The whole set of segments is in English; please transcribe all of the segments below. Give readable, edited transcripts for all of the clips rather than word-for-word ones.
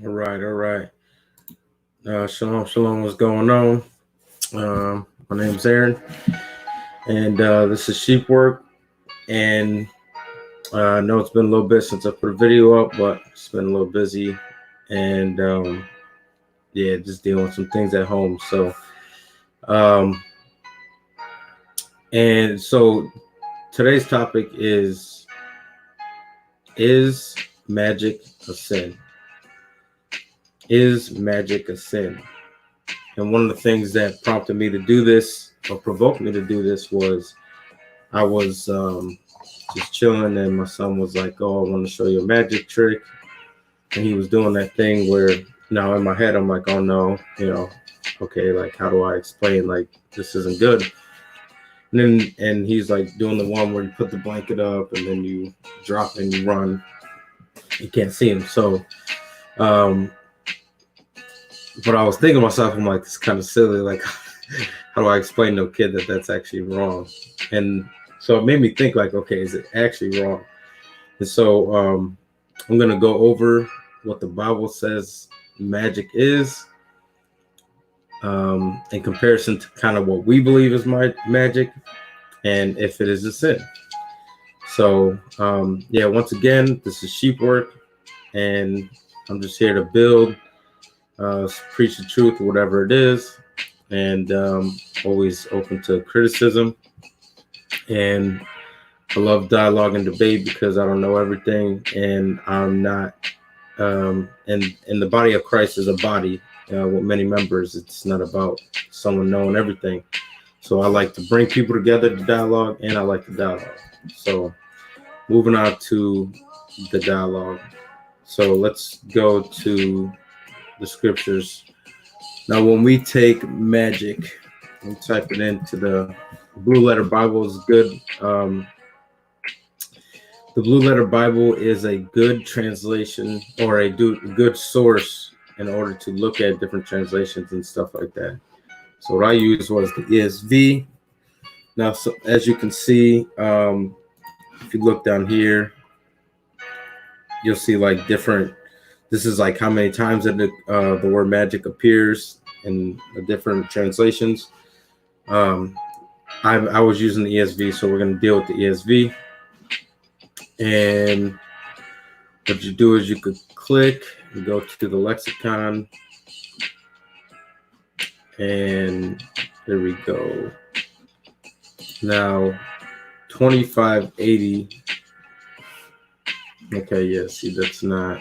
All right, all right. Shalom, shalom. What's going on? My name's Aaron, and this is Sheep Work. And I know it's been a little bit since I put a video up, but it's been a little busy, and yeah, just dealing with some things at home. Um, so today's topic is magic a sin? Is magic a sin? And one of the things that prompted me to do this or provoked me to do this was I was just chilling and my son was like, "Oh, I want to show you a magic trick." And he was doing that thing where now in my head, I'm like, "Oh no, okay, like how do I explain like this isn't good?" And he's like doing the one where you put the blanket up and then you drop and you run. You can't see him. So, um, but I was thinking to myself, I'm like, it's kind of silly. Like, how do I explain to a kid that that's actually wrong? And so it made me think like, okay, is it actually wrong? And so I'm going to go over what the Bible says magic is in comparison to kind of what we believe is magic and if it is a sin. So, yeah, once again, this is Sheep Work, and I'm just here to build, preach the truth, whatever it is, and always open to criticism. And I love dialogue and debate because I don't know everything, and I'm not. And the body of Christ is a body with many members. It's not about someone knowing everything. So I like to bring people together to dialogue, and I like to dialogue. So moving on to the dialogue. So let's go to the scriptures. Now, when we take magic and type it into the Blue Letter Bible is good. The Blue Letter Bible is a good translation or a good source in order to look at different translations and stuff like that. So what I used was the ESV. Now, so as you can see, if you look down here, you'll see like different. This is like how many times that the word magic appears in the different translations. I was using the ESV, so we're going to deal with the ESV. And what you do is you could click and go to the lexicon, and there we go. Now 2580. Okay, yeah, see, that's not.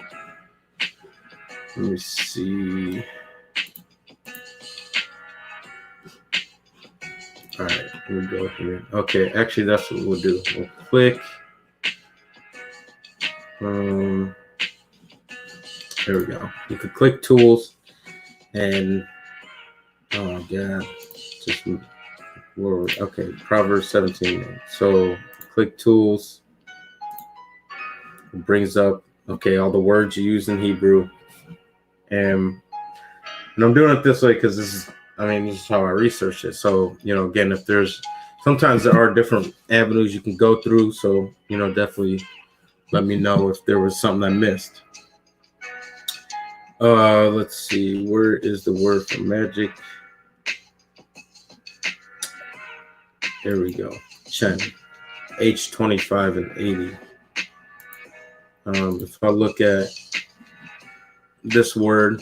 Let me see. All right, let me go here. Okay, actually, that's what we'll do. We'll click. There we go. You could click tools, and oh god, just okay. Proverbs 17. So click tools. It brings up all the words you use in Hebrew, and I'm doing it this way because this is how I research it. So again, if there's sometimes there are different avenues you can go through. So definitely let me know if there was something I missed. Let's see. Where is the word for magic? There we go. Chen. H25 and 80. If I look at this word,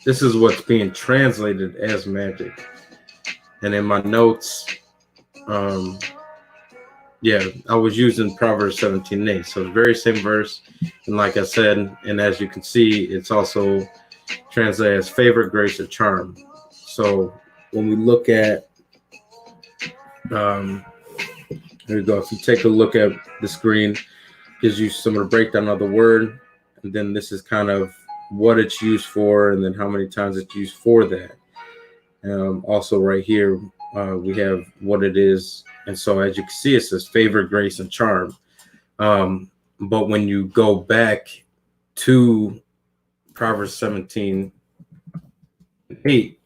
this is what's being translated as magic. And in my notes, I was using Proverbs 17:8. So the very same verse. And like I said, and as you can see, it's also translated as favor, grace, or charm. So when we look at, there you go. If you take a look at the screen, gives you some of the breakdown of the word. And then this is kind of what it's used for, and then how many times it's used for that. Also right here, we have what it is. And so as you can see, it says favor, grace, and charm. But when you go back to Proverbs 17:8,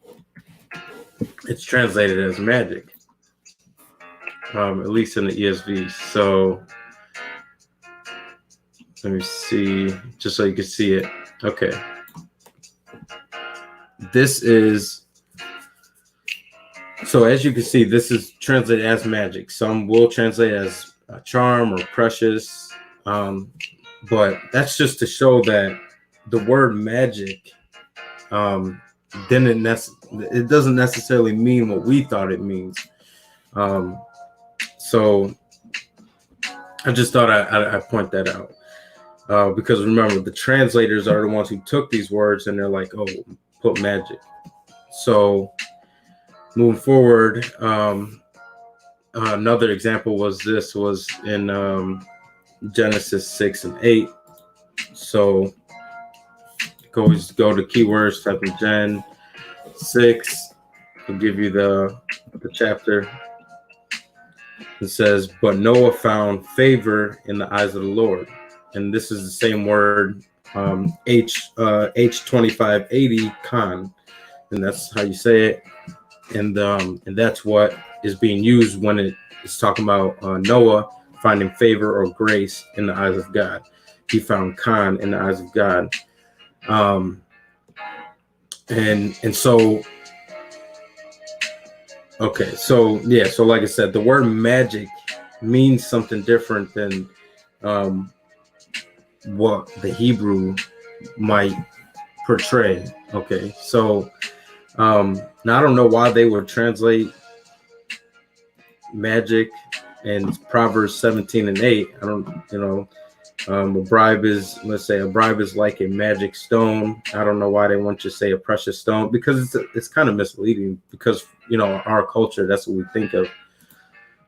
it's translated as magic, at least in the ESV. So Let me see, just so you can see it. Okay. This is, so as you can see, this is translated as magic. Some will translate as charm or precious. But that's just to show that the word magic it doesn't necessarily mean what we thought it means. So I just thought I'd point that out. Because remember, the translators are the ones who took these words and they're like, oh, put magic. So moving forward, another example was in Genesis 6 and 8. So go to keywords, type in Gen 6, will give you the chapter. It says, but Noah found favor in the eyes of the Lord. And this is the same word, H2580 Khan, and that's how you say it. And that's what is being used when it is talking about Noah finding favor or grace in the eyes of God. He found Khan in the eyes of God. And so, okay, so yeah, so like I said, the word magic means something different than what the Hebrew might portray. Okay, so now I don't know why they would translate magic and Proverbs 17 and 8. I don't, a bribe is, let's say a bribe is like a magic stone. I don't know why they want you to say a precious stone, because it's kind of misleading, because our culture, that's what we think of.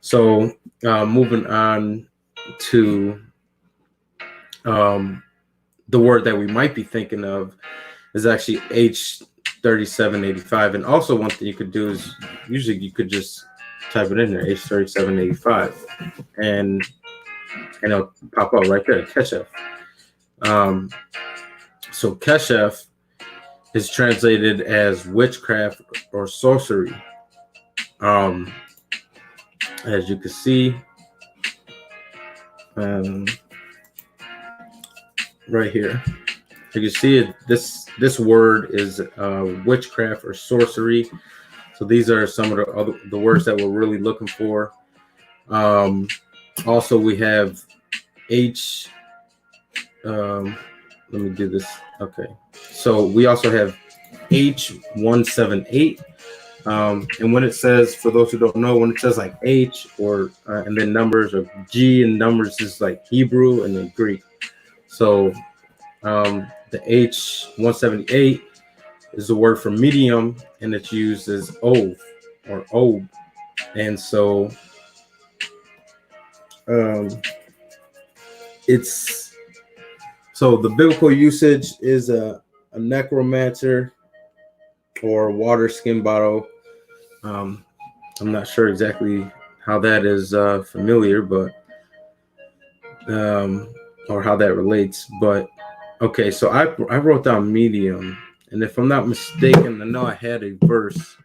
So moving on to the word that we might be thinking of is actually H3785. And also one thing you could do is usually you could just type it in there, H3785, and it'll pop out right there, Keshef. So Keshef is translated as witchcraft or sorcery. As you can see, right here, you can see it. This word is witchcraft or sorcery. So these are some of the words that we're really looking for. Also, we have H. Let me do this. Okay. So we also have H178. And when it says, for those who don't know, when it says like H or and then numbers, or G and numbers, is like Hebrew and then Greek. So the H178 is the word for medium, and it's used as ov or ob. And so so the biblical usage is a necromancer or water skin bottle. I'm not sure exactly how that is familiar, but or how that relates. But okay, so I wrote down medium, and if I'm not mistaken, I know I had a verse.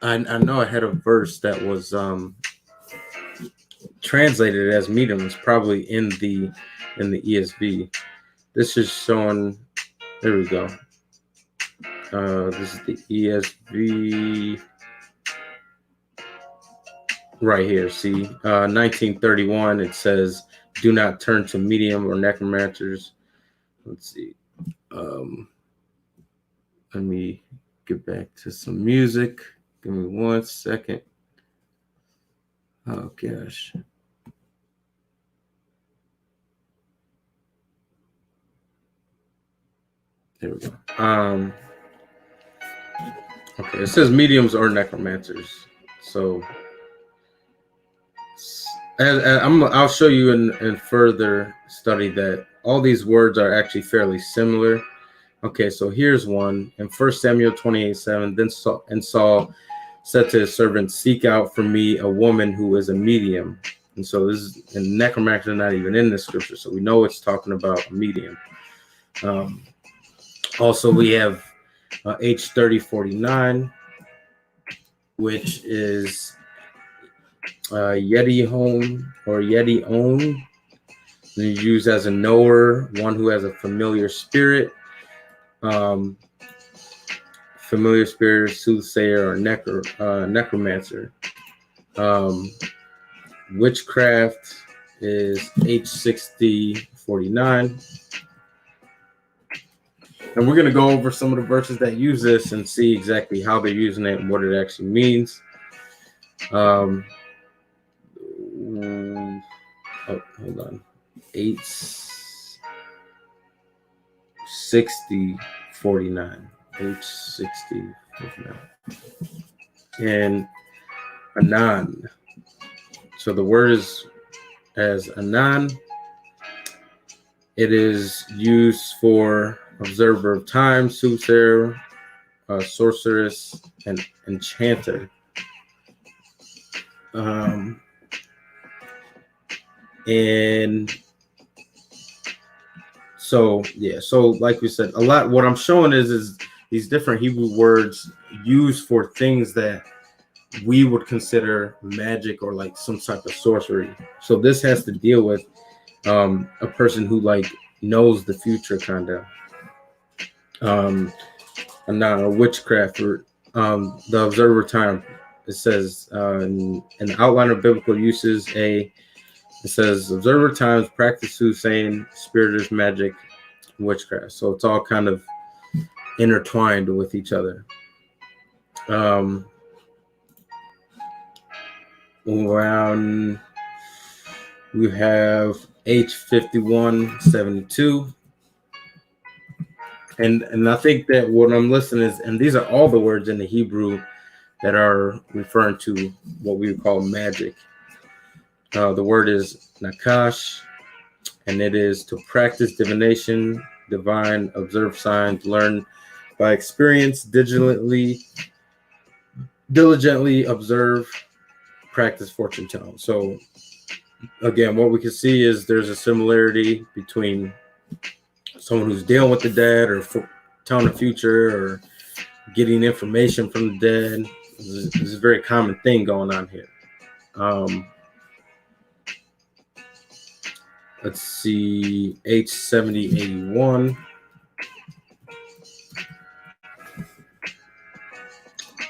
I know I had a verse that was translated as medium. It's probably in the ESV. This is showing. There we go. This is the ESV right here. See, 1931. It says, "Do not turn to medium or necromancers." Let's see. Let me get back to some music. Give me 1 second. Oh gosh. There we go. Okay, it says mediums or necromancers. So I'll show you in further study that all these words are actually fairly similar. Okay, so here's one in 1 Samuel 28:7. Then Saul said to his servant, "Seek out for me a woman who is a medium." And so this is, and necromancer not even in the scripture, so we know it's talking about a medium. Also, we have H3049, which is Yeti Home or Yeti Own. You use as a knower, one who has a familiar spirit, soothsayer, or necromancer. Witchcraft is H6049. And we're going to go over some of the verses that use this and see exactly how they're using it and what it actually means. Oh, hold on. 86049. H6049. And Anan. So the word is as Anan. It is used for observer of time, soothsayer, sorceress, and enchanter. And so, yeah, so like we said, a lot, what I'm showing is these different Hebrew words used for things that we would consider magic or like some type of sorcery. So this has to deal with a person who like knows the future, kind of. And not a witchcraft or the observer time. It says in the outline of biblical uses, it says observer times, practice soothsaying, spiritist, magic, witchcraft. So it's all kind of intertwined with each other. Around we have H5172. And I think that what I'm listening is, and these are all the words in the Hebrew that are referring to what we would call magic. The word is nakash, and it is to practice divination, divine, observe signs, learn by experience, diligently observe, practice fortune telling. So again, what we can see is there's a similarity between someone who's dealing with the dead or telling the future or getting information from the dead. This is a very common thing going on here. Let's see, H7081.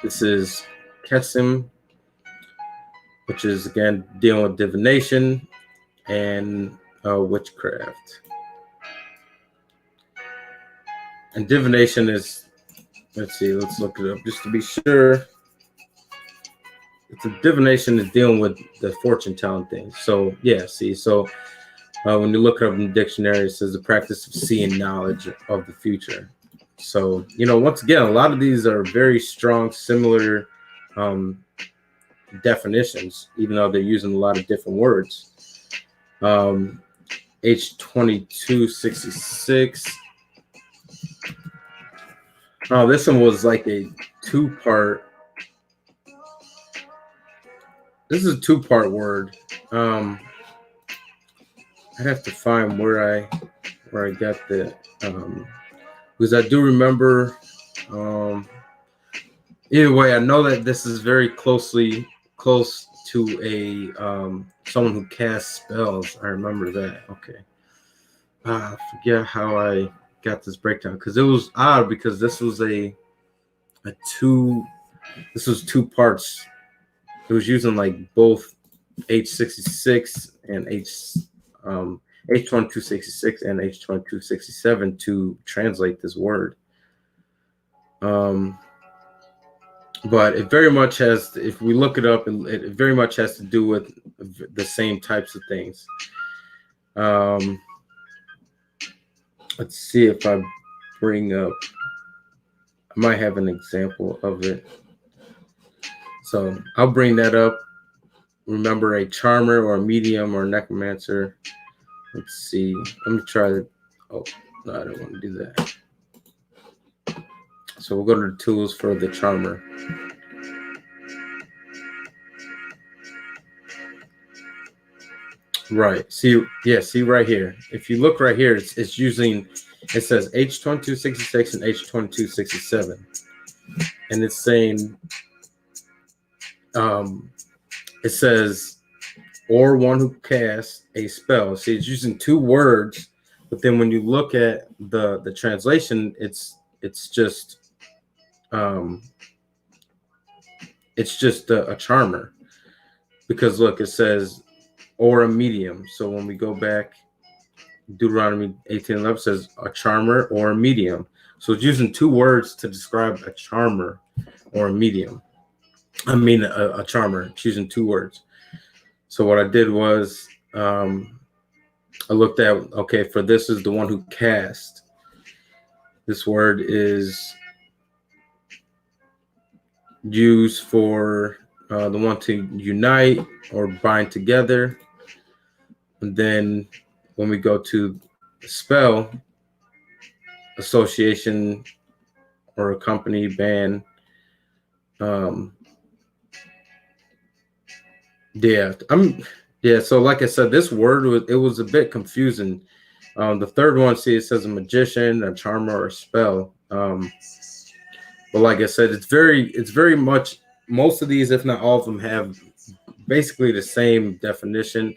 This is Kesim, which is again dealing with divination and witchcraft. And divination is, let's look it up just to be sure. It's a divination is dealing with the fortune telling thing. So yeah, see, so when you look it up in the dictionary, it says the practice of seeing knowledge of the future. So, you know, once again, a lot of these are very strong, similar definitions, even though they're using a lot of different words. H2266. Oh, this one was like a two-part. This is a two-part word. I'd have to find where I got the because I do remember. Either way, I know that this is very close to a someone who casts spells. I remember that. Okay. I forget how I got this breakdown because it was odd because this was two parts. It was using like both H66 and H2266 and H2267 to translate this word. But it very much has, if we look it up, it very much has to do with the same types of things. Let's see if I bring up, I might have an example of it. So I'll bring that up. Remember, a charmer or a medium or a necromancer. Let's see. Let me try to, oh, no, I don't want to do that. So we'll go to the tools for the charmer. Right. See right here. If you look right here, it's using, it says H2266 and H2267. And it's saying, it says or one who casts a spell. See, it's using two words, but then when you look at the translation, it's just a charmer, because look, it says or a medium. So when we go back, Deuteronomy 18:11 says a charmer or a medium. So it's using two words to describe a charmer or a medium. I mean, a charmer. It's using two words. So what I did was I looked at, okay, for this is the one who cast. This word is used for the one to unite or bind together. And then when we go to spell, association or a company, band. So like I said, this word was a bit confusing. The third one, see, it says a magician, a charmer, or a spell. But like I said, it's very much, most of these, if not all of them, have basically the same definition.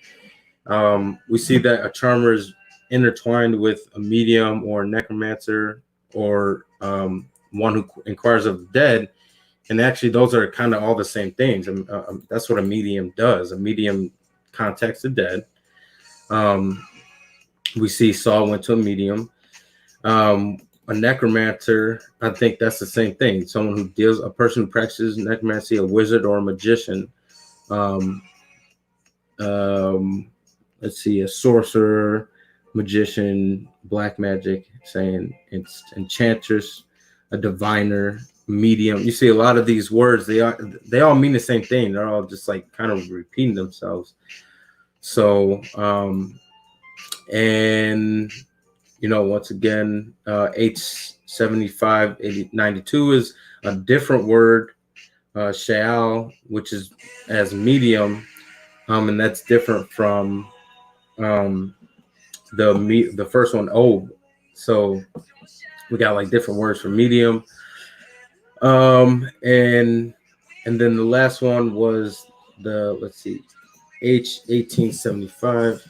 We see that a charmer is intertwined with a medium or a necromancer or one who inquires of the dead. And actually, those are kind of all the same things. That's what a medium does. A medium contacts the dead. We see Saul went to a medium. A necromancer, I think that's the same thing. Someone a person who practices necromancy, a wizard or a magician. Let's see, a sorcerer, magician, black magic, saying it's enchantress, a diviner, medium. You see a lot of these words, they all mean the same thing. They're all just like kind of repeating themselves. So and once again, H7592 is a different word, Shaal, which is as medium, and that's different from the first one, Ob. So we got like different words for medium. And then the last one was let's see, H1875.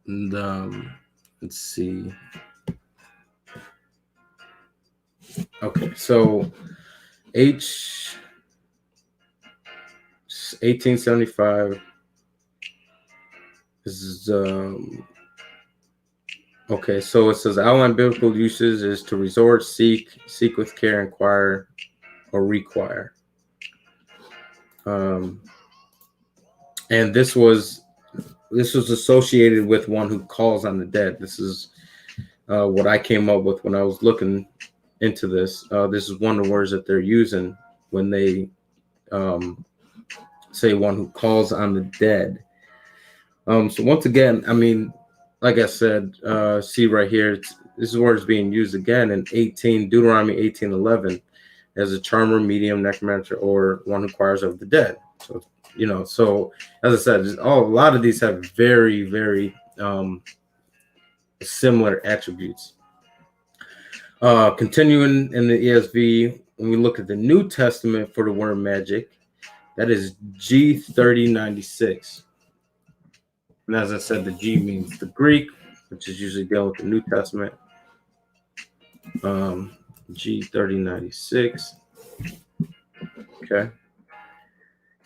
And let's see. Okay, so H1875 is okay. So it says outline biblical uses is to resort, seek with care, inquire, or require. And this was associated with one who calls on the dead. This is what I came up with when I was looking into this. This is one of the words that they're using when they say one who calls on the dead. So once again, I mean, like I said, see right here, this word is being used again in Deuteronomy 18:11 as a charmer, medium, necromancer, or one who inquires of the dead. So so as I said, a lot of these have very, very similar attributes. Continuing in the ESV, when we look at the New Testament for the word magic, that is G3096. And as I said, the G means the Greek, which is usually dealing with the New Testament. G3096. Okay.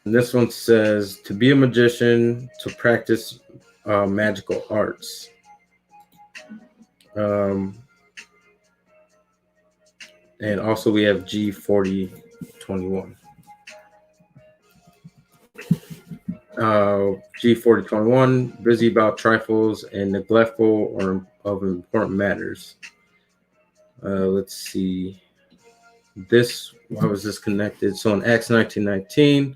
And this one says to be a magician, to practice magical arts. And also we have G4021. G4021, busy about trifles and neglectful or of important matters. Let's see. Why was this connected? So in Acts 19:19,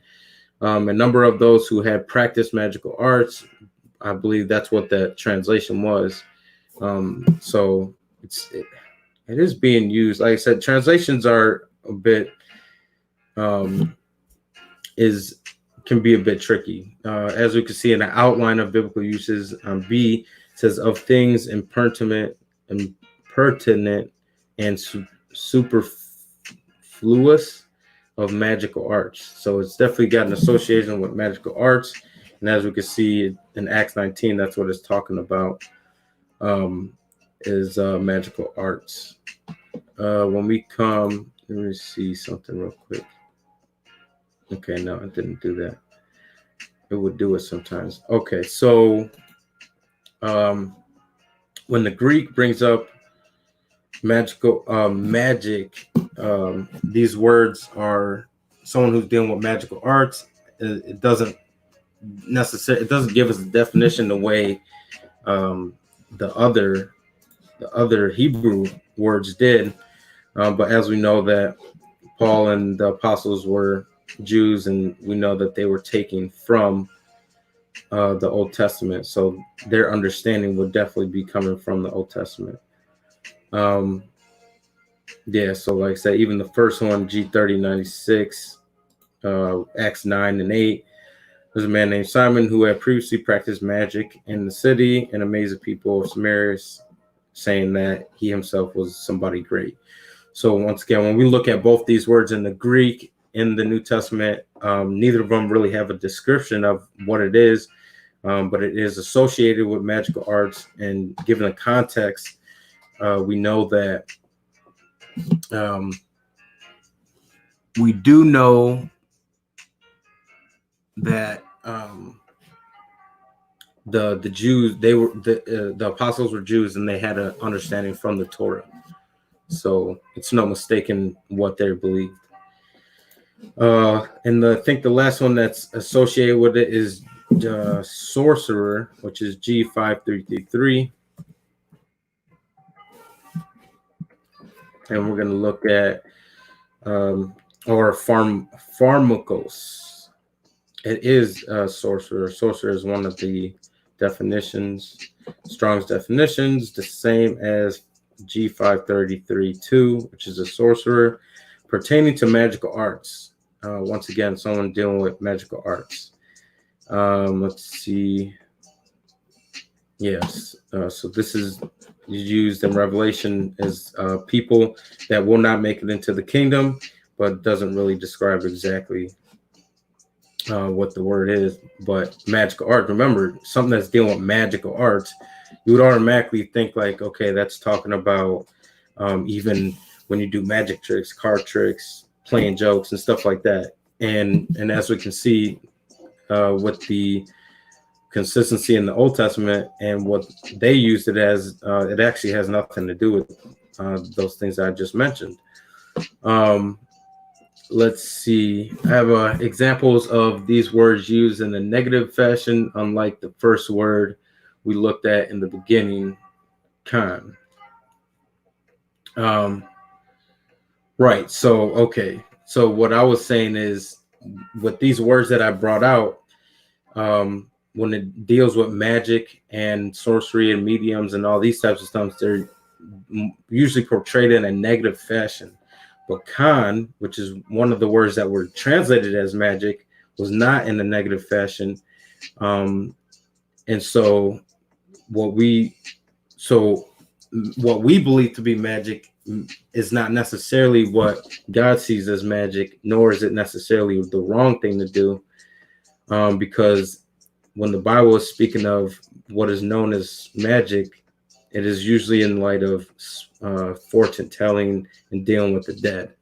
a number of those who had practiced magical arts, I believe that's what that translation was. So it is being used. Like I said, translations are a bit can be a bit tricky. As we can see in the outline of biblical uses, B says of things impertinent and superfluous of magical arts. So it's definitely got an association with magical arts. And as we can see in Acts 19, that's what it's talking about, is magical arts. When we come, let me see something real quick. Okay, no, I didn't do that. It would do it sometimes. Okay, so when the Greek brings up magic, these words are someone who's dealing with magical arts. It doesn't give us a definition the way the other Hebrew words did. But as we know that Paul and the apostles were Jews, and we know that they were taking from the Old Testament, so their understanding would definitely be coming from the Old Testament. Yeah, so like I said, even the first one, G3096, Acts 9 and 8, there's a man named Simon who had previously practiced magic in the city and amazed the people of Samaria, saying that he himself was somebody great. So once again, when we look at both these words in the Greek in the New Testament, neither of them really have a description of what it is, but it is associated with magical arts. And given the context, we know that we do know that the Jews, they were the apostles were Jews, and they had an understanding from the Torah. So it's no mistaking what they believed. And I think the last one that's associated with it is sorcerer, which is G5333. And we're going to look at or pharmakos. It is sorcerer. Sorcerer is one of the definitions, Strong's definitions, the same as G5332, which is a sorcerer pertaining to magical arts. Once again, someone dealing with magical arts. Let's see. Yes. So this is used in Revelation as people that will not make it into the kingdom, but doesn't really describe exactly what the word is. But magical art, remember, something that's dealing with magical arts, you would automatically think like, okay, that's talking about even when you do magic tricks, card tricks, playing jokes and stuff like that. And as we can see with the consistency in the Old Testament and what they used it as, it actually has nothing to do with those things I just mentioned. Let's see. I have examples of these words used in a negative fashion, unlike the first word we looked at in the beginning, con. Right. So, okay. So what I was saying is with these words that I brought out, when it deals with magic and sorcery and mediums and all these types of stuff, they're usually portrayed in a negative fashion. But con, which is one of the words that were translated as magic, was not in a negative fashion. And so what we believe to be magic is not necessarily what God sees as magic, nor is it necessarily the wrong thing to do, because when the Bible is speaking of what is known as magic, it is usually in light of fortune telling and dealing with the dead.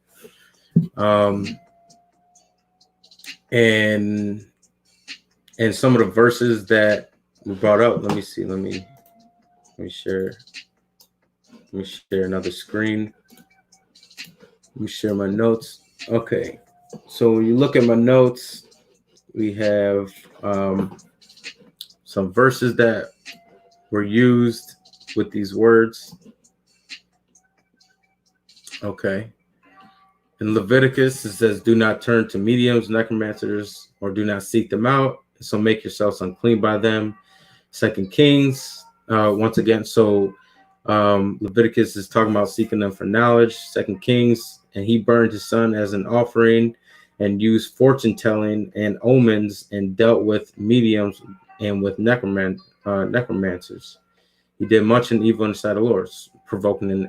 And some of the verses that we brought up, let me see, let me share another screen. Let me share my notes. Okay, so when you look at my notes, we have some verses that were used with these words. Okay. In Leviticus, it says, do not turn to mediums, necromancers, or do not seek them out. So make yourselves unclean by them. 2 Kings, once again, so Leviticus is talking about seeking them for knowledge. 2 Kings, and he burned his son as an offering and used fortune telling and omens and dealt with mediums and with necromancers. He did much in evil in the sight of the Lord, provoking in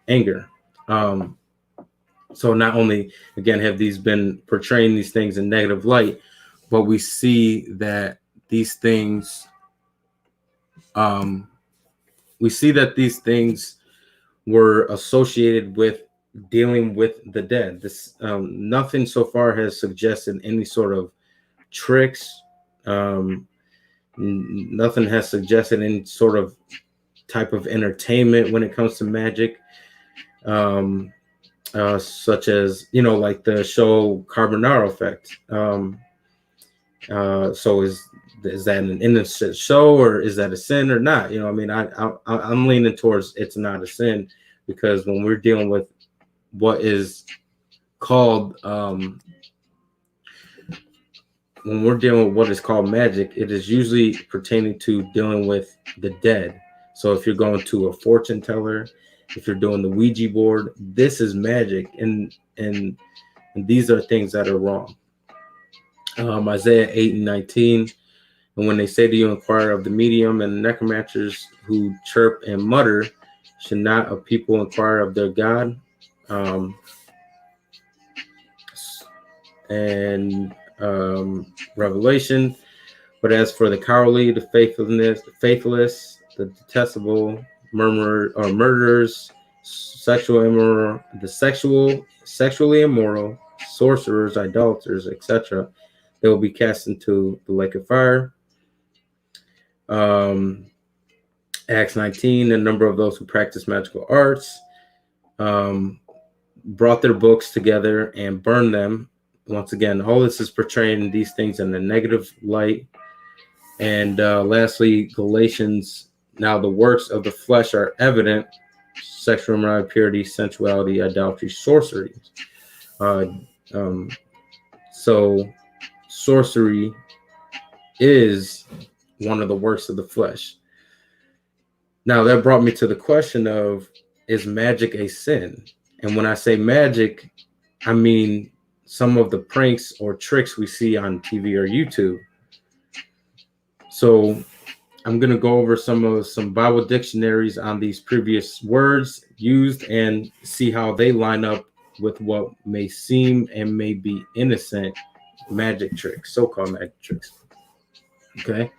anger. So not only, again, have these been portraying these things in negative light, but we see that these things, were associated with dealing with the dead. This nothing so far has suggested any sort of tricks. Nothing has suggested any sort of type of entertainment when it comes to magic. Such as, like the show Carbonaro Effect. So is that an innocent show, or is that a sin or not? I'm leaning towards it's not a sin, because when we're dealing with what is called magic, it is usually pertaining to dealing with the dead. So if you're going to a fortune teller, if you're doing the Ouija board, this is magic, and these are things that are wrong. Isaiah 8:19, and when they say to you, inquire of the medium and necromancers who chirp and mutter, should not a people inquire of their God? And Revelation, but as for the cowardly, the faithless, the detestable, murderers, sexually immoral, sorcerers, idolaters, etc., they will be cast into the lake of fire. Acts 19, the number of those who practice magical arts brought their books together and burned them. Once again, all this is portraying these things in a negative light. And lastly, Galatians, now the works of the flesh are evident: sexual immorality, impurity, sensuality, idolatry, sorcery. So sorcery is one of the works of the flesh. Now that brought me to the question of, is magic a sin? And when I say magic, I mean some of the pranks or tricks we see on TV or YouTube. So I'm going to go over some Bible dictionaries on these previous words used and see how they line up with what may seem and may be innocent magic tricks, so-called magic tricks. Okay.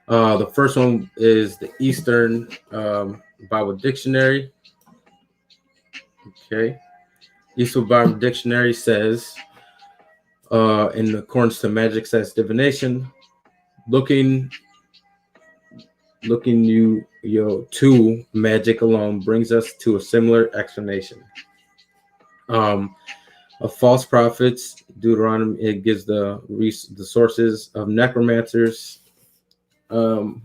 The first one is the Eastern Bible Dictionary. Okay. Eastern Bible Dictionary says, in accordance to magic as divination, looking to magic alone brings us to a similar explanation. Of false prophets, Deuteronomy, it gives the sources of necromancers. Oh,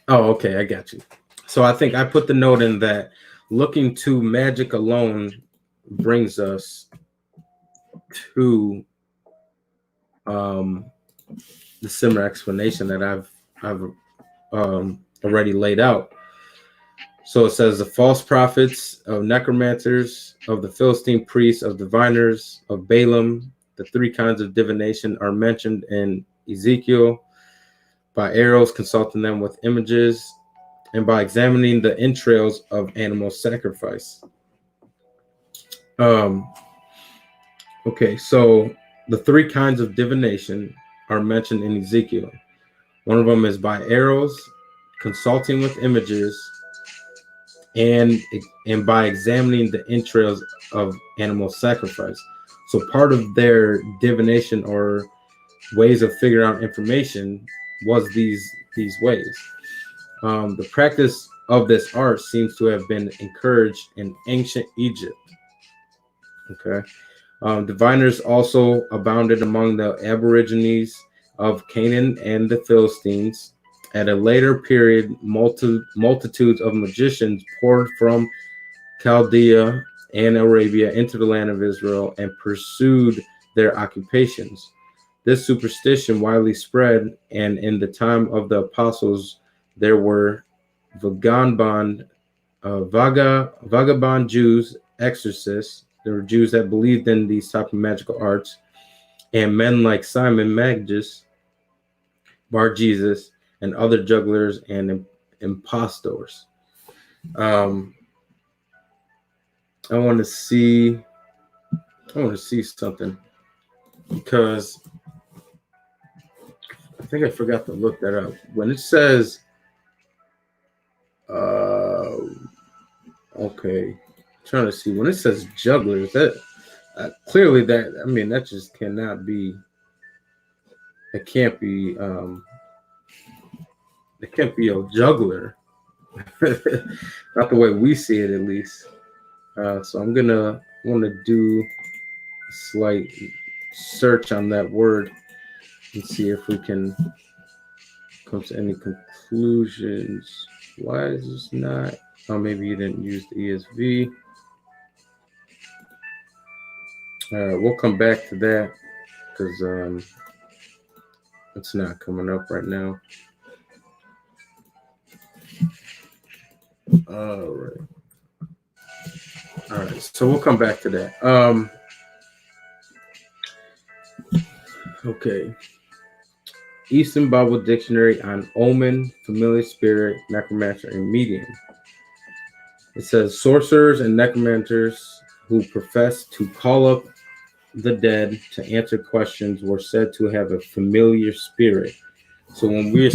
okay, I got you. So I think I put the note in that looking to magic alone brings us to the similar explanation that I've already laid out. So it says the false prophets, of necromancers, of the Philistine priests, of diviners, of Balaam. The three kinds of divination are mentioned in Ezekiel: by arrows, consulting them with images, and by examining the entrails of animal sacrifice. Okay, so the three kinds of divination are mentioned in Ezekiel. One of them is by arrows, consulting with images, and by examining the entrails of animal sacrifice. So part of their divination or ways of figuring out information was these ways. The practice of this art seems to have been encouraged in ancient Egypt. Okay. Diviners also abounded among the Aborigines of Canaan and the Philistines. At a later period, multitudes of magicians poured from Chaldea and Arabia into the land of Israel and pursued their occupations. This superstition widely spread, and in the time of the apostles, there were vagabond Jews, exorcists. There were Jews that believed in these type of magical arts, and men like Simon Magus, Bar Jesus, and other jugglers and impostors. I want to see something, because I think I forgot to look that up. When it says, okay, I'm trying to see when it says jugglers, that clearly that just cannot be. It can't be. It can't be a juggler. Not the way we see it, at least. So I'm want to do a slight search on that word and see if we can come to any conclusions. Why is this not? Oh, maybe you didn't use the ESV. We'll come back to that, because it's not coming up right now. All right. So we'll come back to that. Okay. Eastern Bible Dictionary on Omen, Familiar Spirit, Necromancer, and Medium. It says sorcerers and necromancers who profess to call up the dead to answer questions were said to have a familiar spirit. So when it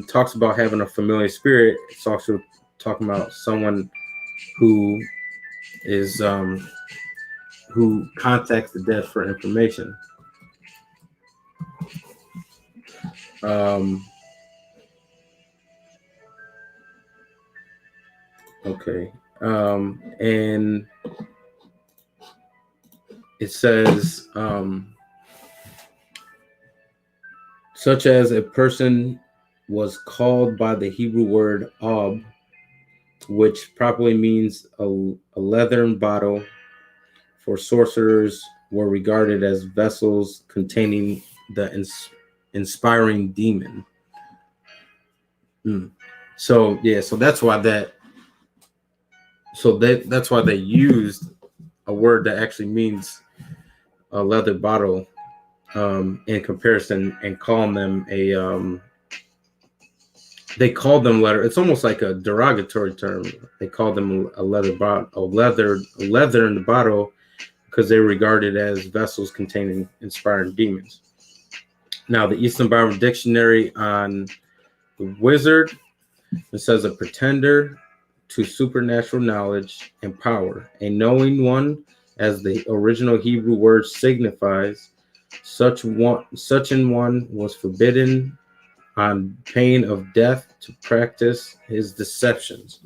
talks about having a familiar spirit, it's also talking about someone who is who contacts the dead for information. Okay. And it says, such as a person was called by the Hebrew word ob, which properly means a leathern bottle. For sorcerers were regarded as vessels containing the inspiring demon. So that's why that's why they used a word that actually means a leather bottle in comparison, and calling them they called them leather. It's almost like a derogatory term. They called them a leather bottle, leather in the bottle, because they were regarded as vessels containing inspiring demons. Now, the Eastern Bible Dictionary on the wizard, it says a pretender to supernatural knowledge and power, a knowing one, as the original Hebrew word signifies. Such an one was forbidden on pain of death to practice his deceptions.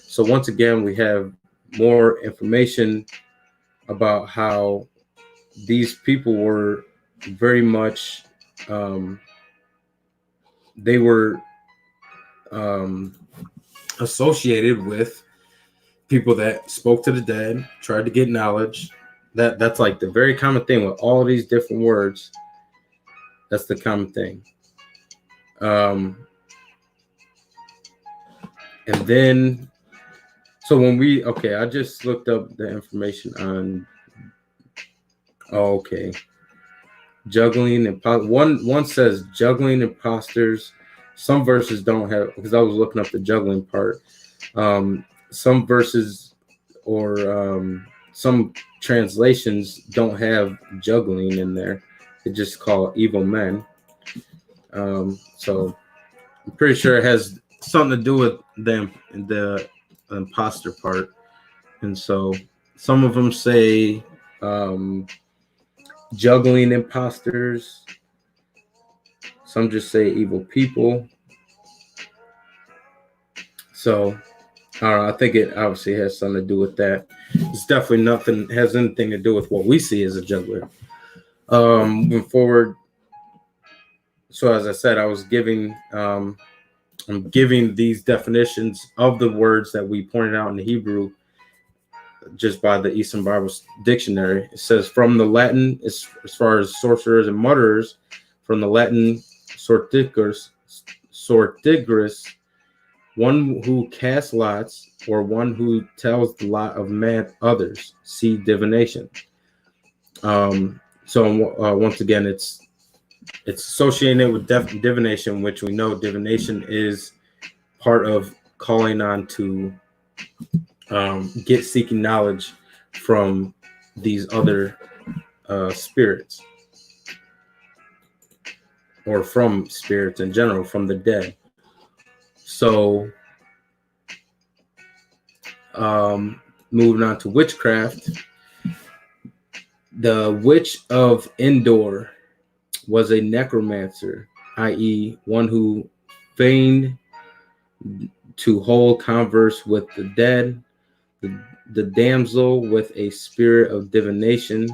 So once again, we have more information about how these people were very much they were associated with people that spoke to the dead, tried to get knowledge. That's like the very common thing with all these different words. That's the common thing. And then, so I just looked up the information on, juggling and one says juggling imposters. Some verses don't have, because I was looking up the juggling part. Some verses or some translations don't have juggling in there. They just call evil men. So I'm pretty sure it has something to do with the imposter part. And so some of them say juggling imposters. Some just say evil people. So I don't know. I think it obviously has something to do with that. It's definitely has anything to do with what we see as a juggler. Moving forward. So as I said, I'm giving these definitions of the words that we pointed out in the Hebrew just by the Eastern Bible Dictionary. It says from the Latin, as far as sorcerers and mutterers, from the Latin sortigrus, one who casts lots, or one who tells the lot of others. See divination. So once again, it's associated with divination, which we know divination is part of calling on to get seeking knowledge from these other spirits, or from spirits in general, from the dead. So, moving on to witchcraft, the witch of Endor was a necromancer, i.e., one who feigned to hold converse with the dead. The damsel, with a spirit of divination,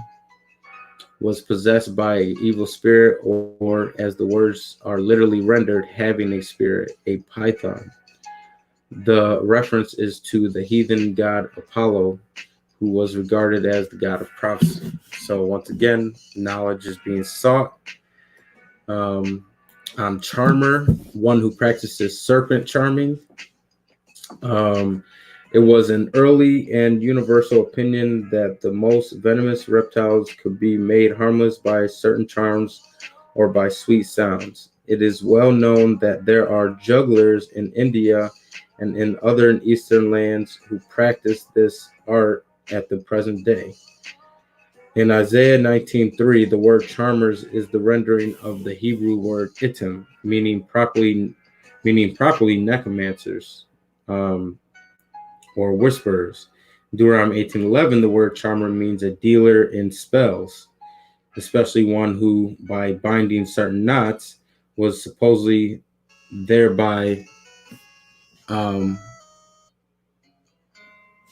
was possessed by an evil spirit, or as the words are literally rendered, having a spirit, a python. The reference is to the heathen god Apollo, who was regarded as the god of prophecy. So once again, knowledge is being sought. Charmer, one who practices serpent charming. It was an early and universal opinion that the most venomous reptiles could be made harmless by certain charms or by sweet sounds. It is well known that there are jugglers in India and in other eastern lands who practice this art at the present day. In Isaiah 19:3, the word charmers is the rendering of the Hebrew word itim, meaning properly necromancers, or whisperers. Deuteronomy 18:11, the word charmer means a dealer in spells, especially one who, by binding certain knots, was thereby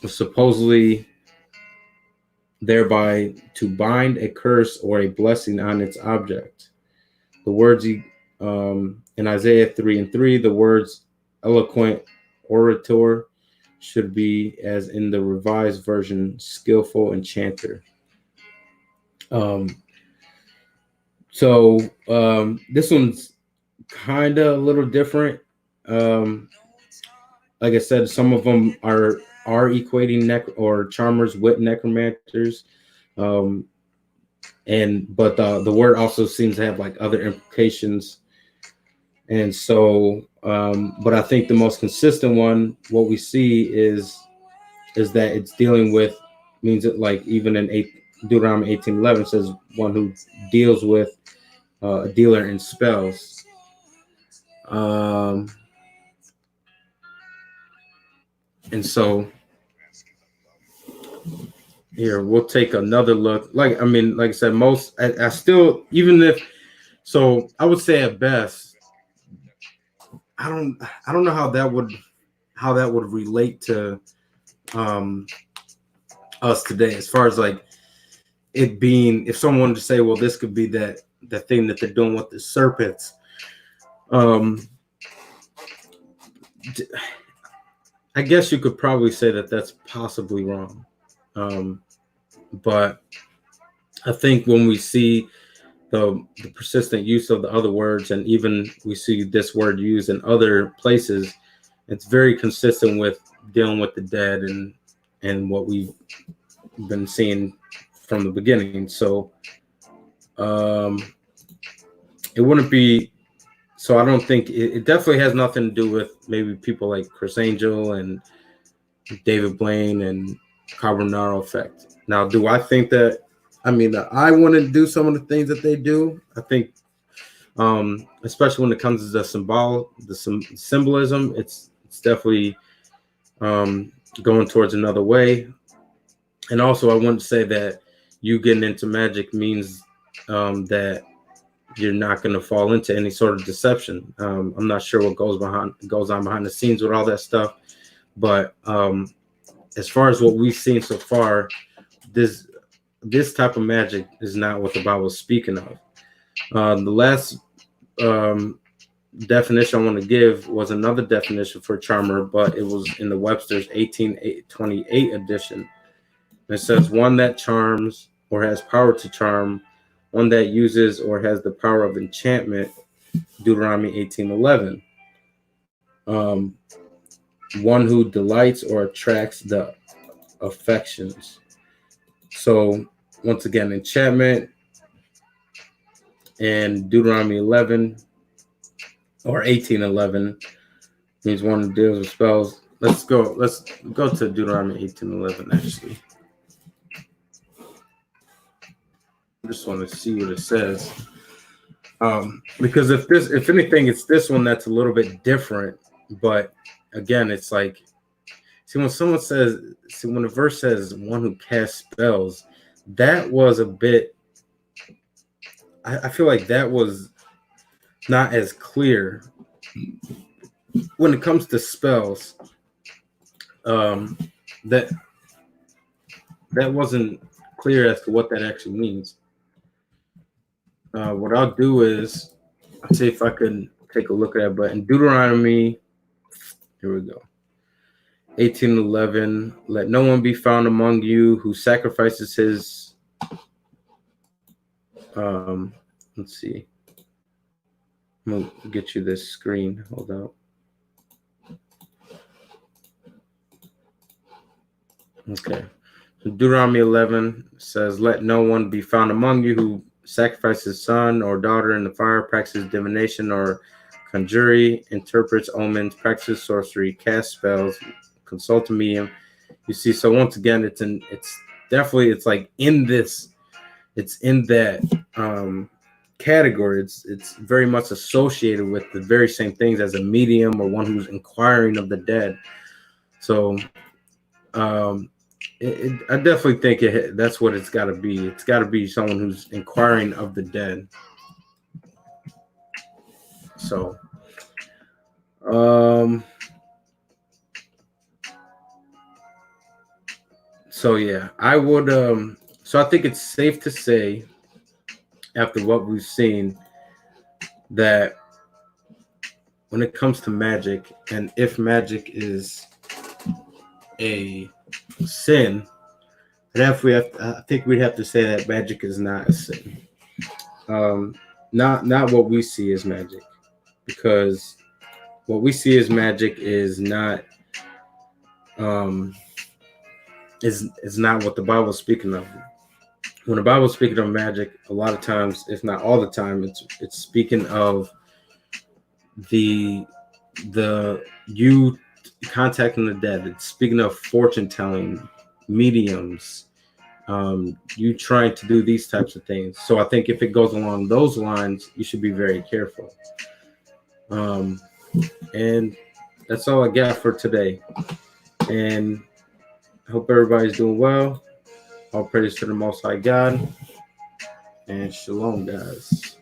supposedly to bind a curse or a blessing on its object. The words in Isaiah 3:3, the words eloquent orator should be, as in the revised version, skillful enchanter. This one's kind of a little different. Like I said, some of them are equating charmers with necromancers, but the word also seems to have like other implications. And so, but I think the most consistent one, what we see is that it's dealing with, means it, like even in Deuteronomy 18:11 says, one who deals with a dealer in spells. And so here we'll take another look. Like I said, I still, even if, so I would say at best, I don't know how that would relate to us today, as far as like it being, if someone wanted to say, well, this could be the thing that they're doing with the serpents. I guess you could probably say that that's possibly wrong. But I think when we see the persistent use of the other words, and even we see this word used in other places, it's very consistent with dealing with the dead and what we've been seeing from the beginning. So it wouldn't be, so I don't think it definitely has nothing to do with maybe people like Chris Angel and David Blaine and Carbonaro effect. Now, do I think that, I want to do some of the things that they do? I think, especially when it comes to the symbolism, it's definitely going towards another way. And also, I wouldn't say that you getting into magic means that you're not going to fall into any sort of deception. I'm not sure what goes on behind the scenes with all that stuff, but as far as what we've seen so far, this type of magic is not what the Bible is speaking of. The last definition I want to give was another definition for charmer, but it was in the Webster's 1828 edition. It says one that charms or has power to charm, one that uses or has the power of enchantment, Deuteronomy 18:11. One who delights or attracts the affections. So once again, enchantment and Deuteronomy 11 or 18:11 means one who deals with spells. let's go to Deuteronomy 18:11 actually. I just want to see what it says. Because if anything, it's this one that's a little bit different. But again, it's like, see, when when a verse says one who casts spells, that was a bit, I feel like that was not as clear when it comes to spells. That wasn't clear as to what that actually means. What I'll do is I'll see if I can take a look at it. But in Deuteronomy, here we go. 18:11. Let no one be found among you who sacrifices his. Let's see. I'm gonna get you this screen. Hold up. Okay. So Deuteronomy 11 says, "Let no one be found among you who sacrifices son or daughter in the fire, practices divination or conjury, interprets omens, practices sorcery, casts spells, consult a medium." You see, so once again, it's like in this, it's in that category. It's very much associated with the very same things as a medium or one who's inquiring of the dead. So I definitely think that's what it's got to be. It's got to be someone who's inquiring of the dead. So, yeah, I would. So I think it's safe to say, after what we've seen, that when it comes to magic, and if magic is a sin, then I think we'd have to say that magic is not a sin. Not what we see as magic, because what we see as magic is not is not what the Bible is speaking of. When the Bible is speaking of magic, a lot of times, if not all the time, it's speaking of the you contacting the dead. It's speaking of fortune telling, mediums, you trying to do these types of things. So I think if it goes along those lines, you should be very careful. And that's all I got for today. And I hope everybody's doing well. All praise to the Most High God. And shalom, guys.